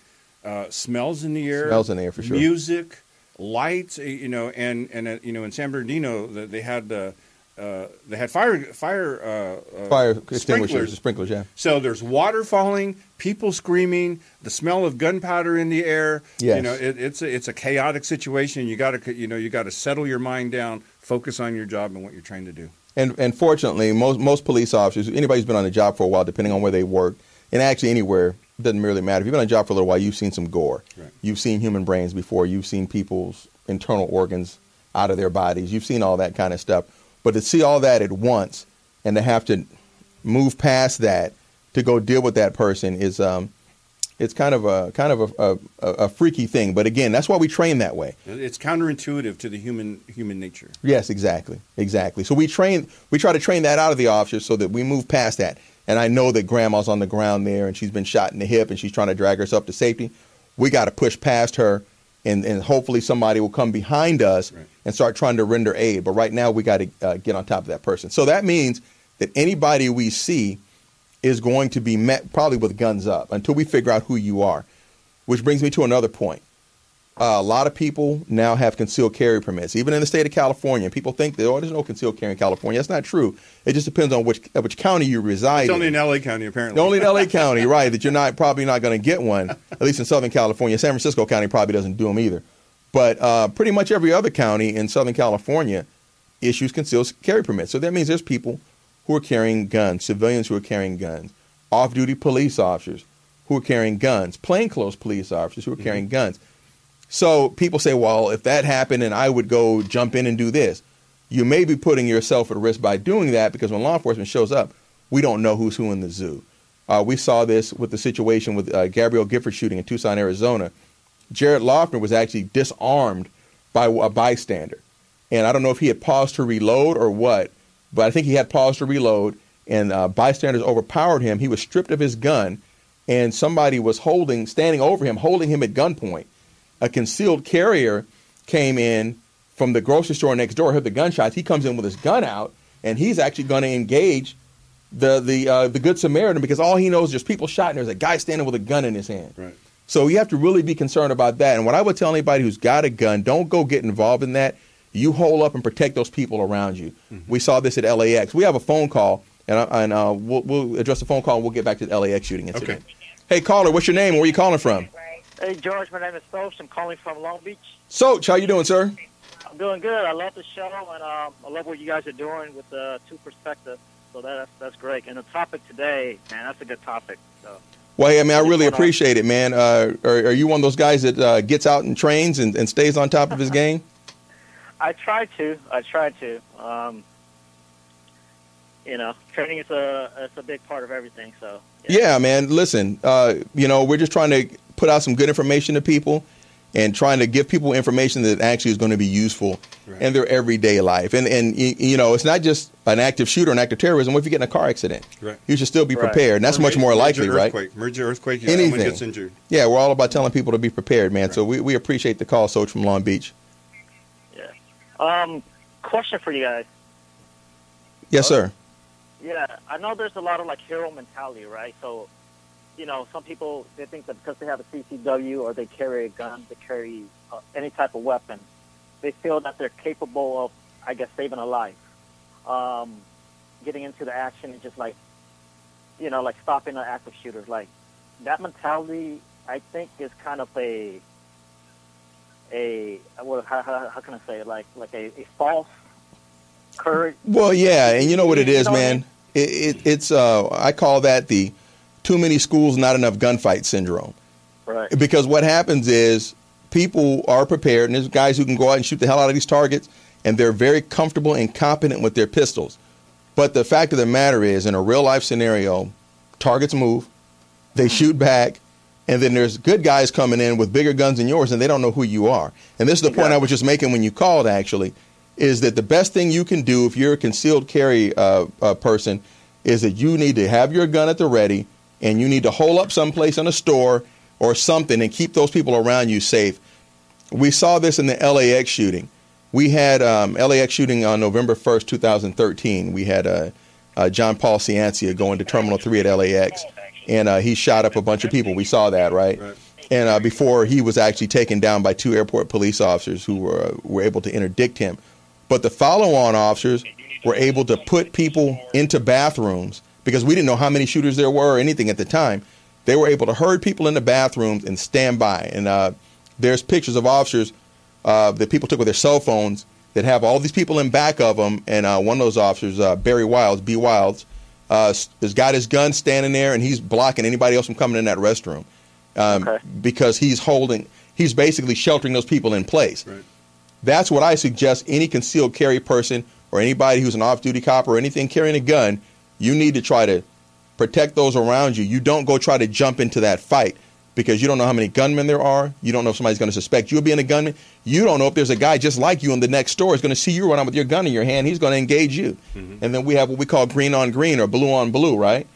smells in the air. Smells in the air, for sure. Music, lights, and in San Bernardino, they had fire extinguishers, sprinklers, yeah. So there's water falling, people screaming, the smell of gunpowder in the air. Yes. It's a chaotic situation. You got to settle your mind down, focus on your job and what you're trying to do. And fortunately, most police officers, anybody who's been on the job for a while, depending on where they work, and actually anywhere, it doesn't really matter. If you've been on a job for a little while, you've seen some gore. Right. You've seen human brains before. You've seen people's internal organs out of their bodies. You've seen all that kind of stuff. But to see all that at once and to have to move past that to go deal with that person is it's kind of a freaky thing. But again, that's why we train that way. It's counterintuitive to the human nature. Yes, exactly. So we try to train that out of the officers so that we move past that. And I know that grandma's on the ground there and she's been shot in the hip and she's trying to drag herself to safety. We got to push past her and hopefully somebody will come behind us and start trying to render aid. But right now we got to get on top of that person. So that means that anybody we see is going to be met probably with guns up until we figure out who you are, which brings me to another point. A lot of people now have concealed carry permits, even in the state of California. People think that, there's no concealed carry in California. That's not true. It just depends on which county you reside in. It's only in L.A. County, apparently. Only in L.A. County, right, that you're probably not going to get one, at least in Southern California. San Francisco County probably doesn't do them either. But pretty much every other county in Southern California issues concealed carry permits. So that means there's people who are carrying guns, civilians who are carrying guns, off-duty police officers who are carrying guns, plainclothes police officers who are carrying guns. So people say, well, if that happened and I would go jump in and do this, you may be putting yourself at risk by doing that because when law enforcement shows up, we don't know who's who in the zoo. We saw this with the situation with Gabrielle Gifford shooting in Tucson, Arizona. Jared Loeffner was actually disarmed by a bystander. And I don't know if he had paused to reload or what, but I think he had paused to reload and bystanders overpowered him. He was stripped of his gun and somebody was standing over him, holding him at gunpoint. A concealed carrier came in from the grocery store next door, heard the gunshots. He comes in with his gun out, and he's actually going to engage the Good Samaritan because all he knows is there's people shot and there's a guy standing with a gun in his hand. Right. So you have to really be concerned about that. And what I would tell anybody who's got a gun, don't go get involved in that. You hold up and protect those people around you. Mm-hmm. We saw this at LAX. We have a phone call, and we'll address the phone call and we'll get back to the LAX shooting incident. Okay. Hey, caller, what's your name? Where are you calling from? Hey, George, my name is Soch. I'm calling from Long Beach. Soch, how you doing, sir? I'm doing good. I love the show, and I love what you guys are doing with the two perspectives. So that's great. And the topic today, man, that's a good topic. So. Well, hey, I mean, I really appreciate it, man. Are you one of those guys that gets out and trains and stays on top of his game? I try to. Training is a big part of everything. So. Yeah, man. Listen, we're just trying to put out some good information to people and trying to give people information that actually is going to be useful in their everyday life. And it's not just an active shooter, an active terrorism. What if you get in a car accident? Right. You should still be prepared. And that's much more likely, right? Major earthquake, anything. Someone gets injured. Yeah, we're all about telling people to be prepared, man. Right. So we appreciate the call, Soch from Long Beach. Yeah. Question for you guys. Yes, sir. Yeah, I know there's a lot of hero mentality, right? So, some people, they think that because they have a CCW or they carry a gun, they carry any type of weapon, they feel that they're capable of, I guess, saving a life. Getting into the action and just stopping an active shooter. That mentality, I think, is kind of how can I say it? Like a false courage. Well, yeah, and you know what it is, man? It's I call that the too many schools, not enough gunfight syndrome. Right. Because what happens is people are prepared, and there's guys who can go out and shoot the hell out of these targets, and they're very comfortable and competent with their pistols. But the fact of the matter is, in a real-life scenario, targets move, they shoot back, And then there's good guys coming in with bigger guns than yours, and they don't know who you are. And this is the point I was just making when you called, actually, is that the best thing you can do if you're a concealed carry person is that you need to have your gun at the ready, and you need to hole up someplace in a store or something and keep those people around you safe. We saw this in the LAX shooting. We had LAX shooting on November 1st, 2013. We had John Paul Ciancia going to Terminal 3 at LAX. And he shot up a bunch of people. We saw that, right? And before he was actually taken down by 2 airport police officers who were able to interdict him. But the follow-on officers were able to put people into bathrooms because we didn't know how many shooters there were or anything at the time. They were able to herd people into bathrooms and stand by. And there's pictures of officers that people took with their cell phones that have all these people in back of them. And one of those officers, Barry Wilds, B. Wilds, has got his gun standing there, and he's blocking anybody else from coming in that restroom because he's basically sheltering those people in place. Right. That's what I suggest any concealed carry person or anybody who's an off-duty cop or anything carrying a gun, you need to try to protect those around you. You don't go try to jump into that fight because you don't know how many gunmen there are. You don't know if somebody's going to suspect you of being a gunman. You don't know if there's a guy just like you in the next store is going to see you run out with your gun in your hand. He's going to engage you. Mm-hmm. And then we have what we call green on green or blue on blue, right?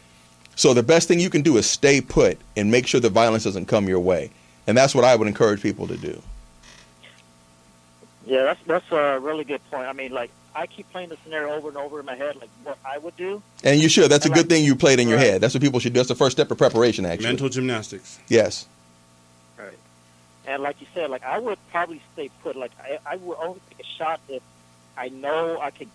So the best thing you can do is stay put and make sure the violence doesn't come your way. And that's what I would encourage people to do. Yeah, that's a really good point. I mean, like, I keep playing the scenario over and over in my head, like what I would do. And you should. That's a good thing you played in your head. That's what people should do. That's the first step of preparation, actually. Mental gymnastics. Yes. Right. And like you said, like, I would probably stay put. Like, I would only take a shot if I know I could,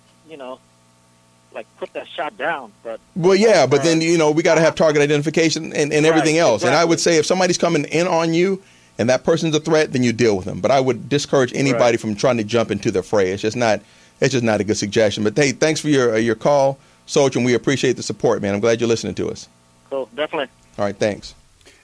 like, put that shot down. But then, we got to have target identification and everything else. Exactly. And I would say if somebody's coming in on you and that person's a threat, then you deal with them. But I would discourage anybody from trying to jump into the fray. It's just not a good suggestion. But, hey, thanks for your call, Solch, and we appreciate the support, man. I'm glad you're listening to us. Cool, definitely. All right, thanks.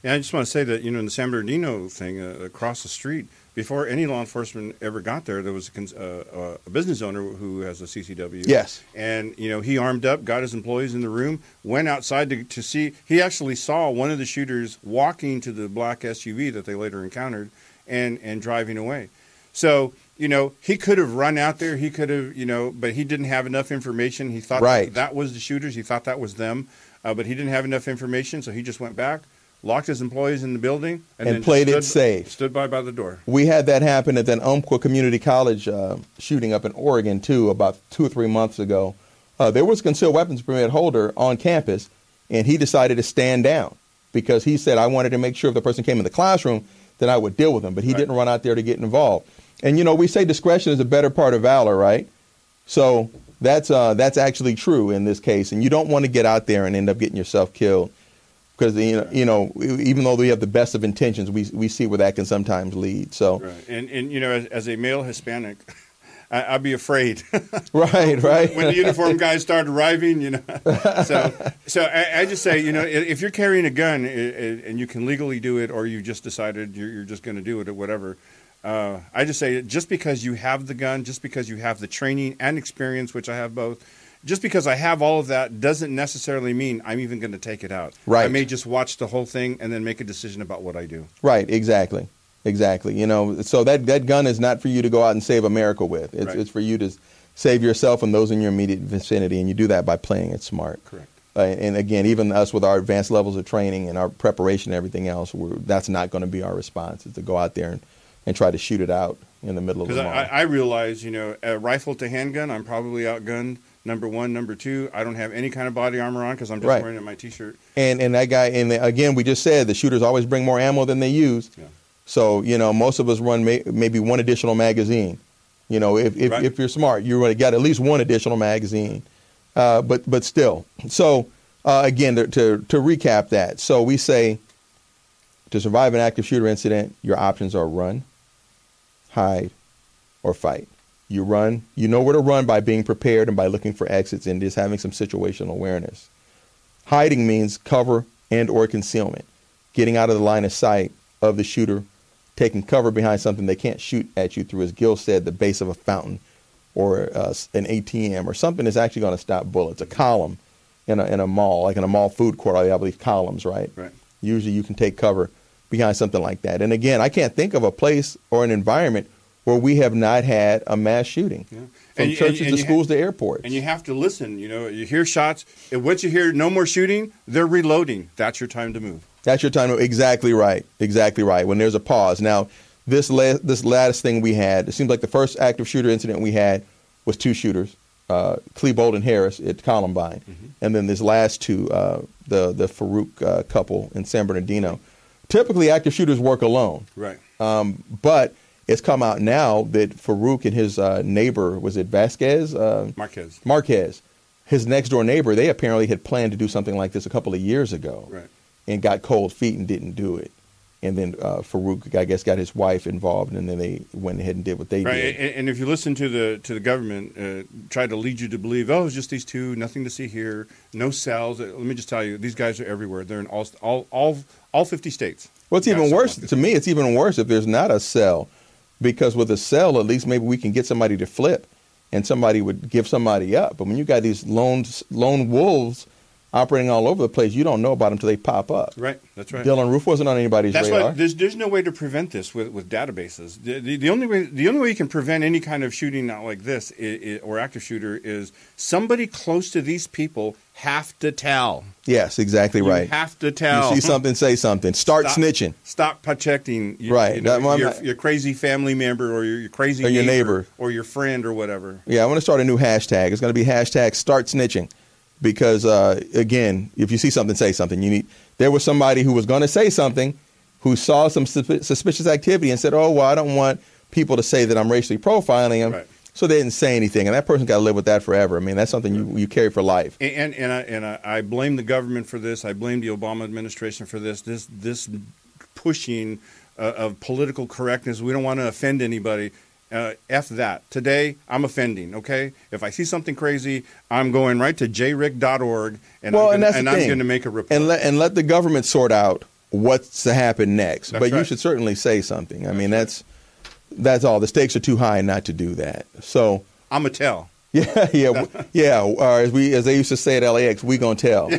Yeah, I just want to say that, in the San Bernardino thing across the street, before any law enforcement ever got there, there was a business owner who has a CCW. Yes. And, he armed up, got his employees in the room, went outside to see. He actually saw one of the shooters walking to the black SUV that they later encountered and driving away. So, he could have run out there. He could have, but he didn't have enough information. He thought that was the shooters. He thought that was them. But he didn't have enough information, so he just went back, locked his employees in the building, and then played it safe. Stood by the door. We had that happen at that Umpqua Community College shooting up in Oregon, too, about 2 or 3 months ago. There was a concealed weapons permit holder on campus, and he decided to stand down because he said, I wanted to make sure if the person came in the classroom, then I would deal with them. But he didn't run out there to get involved. And, we say discretion is a better part of valor, right? So that's actually true in this case. And you don't want to get out there and end up getting yourself killed. Because, even though we have the best of intentions, we see where that can sometimes lead. So, right. And as a male Hispanic, I'd be afraid. Right. When the uniformed guys start arriving, So I just say, if you're carrying a gun and you can legally do it, or you just decided you're just going to do it or whatever, I just say just because you have the gun, just because you have the training and experience, which I have both, just because I have all of that doesn't necessarily mean I'm even going to take it out. Right. I may just watch the whole thing and then make a decision about what I do. Right, exactly. So that gun is not for you to go out and save America with. It's for you to save yourself and those in your immediate vicinity, and you do that by playing it smart. Correct. And again, even us with our advanced levels of training and our preparation and everything else, that's not going to be our response, is to go out there and try to shoot it out in the middle of the mall. Because I realize, a rifle to handgun, I'm probably outgunned. Number one. Number two, I don't have any kind of body armor on because I'm just wearing my T-shirt. And that guy, and again, we just said the shooters always bring more ammo than they use. Yeah. So, most of us run maybe one additional magazine. If you're smart, you're going to get at least one additional magazine. But still. So, again, to recap that. So we say to survive an active shooter incident, your options are run, hide, or fight. You run, you know where to run by being prepared and by looking for exits and just having some situational awareness. Hiding means cover and or concealment, getting out of the line of sight of the shooter, taking cover behind something they can't shoot at you through, as Gil said, the base of a fountain or an ATM or something that's actually going to stop bullets. A column in a mall, like in a mall food court, I have these columns, right? Right. Usually you can take cover behind something like that. And again, I can't think of a place or an environment where we have not had a mass shooting. Yeah. From churches to schools to airports. And you have to listen. You hear shots. And once you hear no more shooting, they're reloading. That's your time to move. That's your time. Exactly right. Exactly right. When there's a pause. Now, this latest thing we had, it seems like the first active shooter incident we had was 2 shooters, Klebold and Harris at Columbine. Mm-hmm. And then this last 2, the Farouk couple in San Bernardino. Typically, active shooters work alone. Right. But it's come out now that Farouk and his neighbor, was it Vasquez? Marquez. His next-door neighbor, they apparently had planned to do something like this a couple of years ago. Right. And got cold feet and didn't do it. And then Farouk, I guess, got his wife involved, and then they went ahead and did what they did. And if you listen to the government, try to lead you to believe, oh, it's just these 2, nothing to see here, no cells. Let me just tell you, these guys are everywhere. They're in all 50 states. Well, it's even worse. To me, it's even worse if there's not a cell. Because with a cell, at least maybe we can get somebody to flip and somebody would give somebody up. But when you got these lone wolves operating all over the place, you don't know about them until they pop up. Right, that's right. Dylan Roof wasn't on anybody's radar. That's why there's no way to prevent this with databases. The only way you can prevent any kind of shooting out like this or active shooter is somebody close to these people have to tell. Yes, exactly right. You have to tell. You see something, say something. Stop snitching. Stop protecting. Right. Your crazy family member or your crazy or your neighbor or your friend or whatever. Yeah, I want to start a new hashtag. It's going to be hashtag Start Snitching. Because, again, if you see something, say something. There was somebody who was going to say something who saw some suspicious activity and said, oh, well, I don't want people to say that I'm racially profiling them. Right. So they didn't say anything. And that person got to live with that forever. I mean, that's something you carry for life. And I blame the government for this. I blame the Obama administration for this. This pushing of political correctness. We don't want to offend anybody. F that. Today, I'm offending, okay? If I see something crazy, I'm going right to jrick.org, and I'm going to make a report. And let the government sort out what's to happen next. That's but right. You should certainly say something. I mean, that's all. The stakes are too high not to do that. So I'm a tell. Yeah. Or as they used to say at LAX, we gonna tell.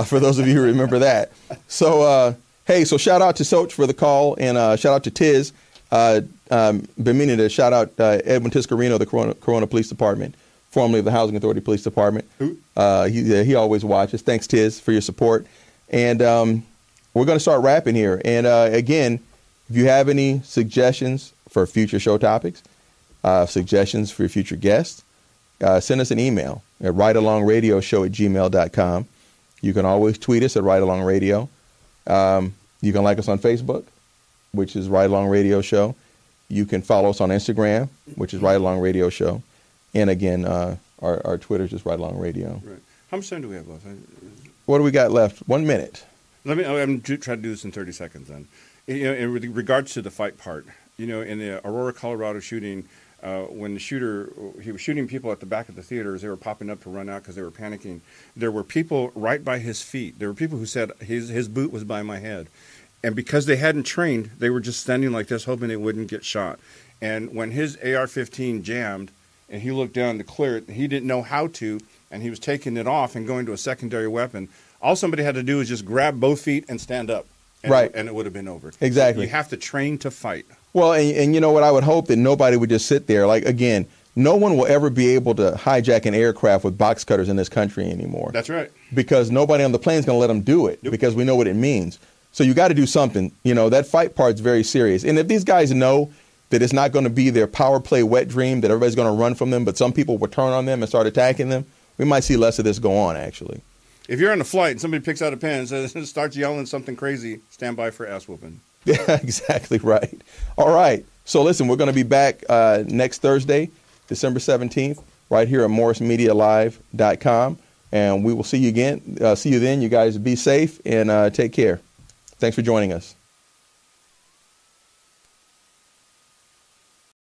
For those of you who remember that. So, so shout out to Soch for the call, and shout out to Tiz. Been meaning to shout out Edwin Tiscarino, the Corona Police Department, formerly of the Housing Authority Police Department. He always watches. Thanks, Tiz, for your support. And we're going to start wrapping here. And again, if you have any suggestions for future show topics, suggestions for future guests, send us an email at ridealongradioshow@gmail.com. You can always tweet us at ridealongradio. You can like us on Facebook, which is Ride Along Radio Show. You can follow us on Instagram, which is Ride Along Radio Show. And again, our Twitter is just Ride Along Radio. Right. How much time do we have left? What do we got left? 1 minute. I'm going to try to do this in 30 seconds then. In regards to the fight part, in the Aurora, Colorado shooting, when the shooter, he was shooting people at the back of the theaters, they were popping up to run out because they were panicking. There were people right by his feet. There were people who said his boot was by my head. And because they hadn't trained, they were just standing like this, hoping they wouldn't get shot. And when his AR-15 jammed, and he looked down to clear it, he didn't know how to, and he was taking it off and going to a secondary weapon. All somebody had to do was just grab both feet and stand up. And it would have been over. Exactly. You have to train to fight. Well, and you know what? I would hope that nobody would just sit there. Like, again, no one will ever be able to hijack an aircraft with box cutters in this country anymore. That's right. Because nobody on the plane is going to let them do it because we know what it means. So you got to do something. That fight part's very serious. And if these guys know that it's not going to be their power play wet dream, that everybody's going to run from them, but some people will turn on them and start attacking them, we might see less of this go on, actually. If you're on a flight and somebody picks out a pen and starts yelling something crazy, stand by for ass whooping. Yeah, exactly right. All right. So listen, we're going to be back next Thursday, December 17th, right here at morrismedialive.com. And we will see you again. See you then. You guys be safe and take care. Thanks for joining us.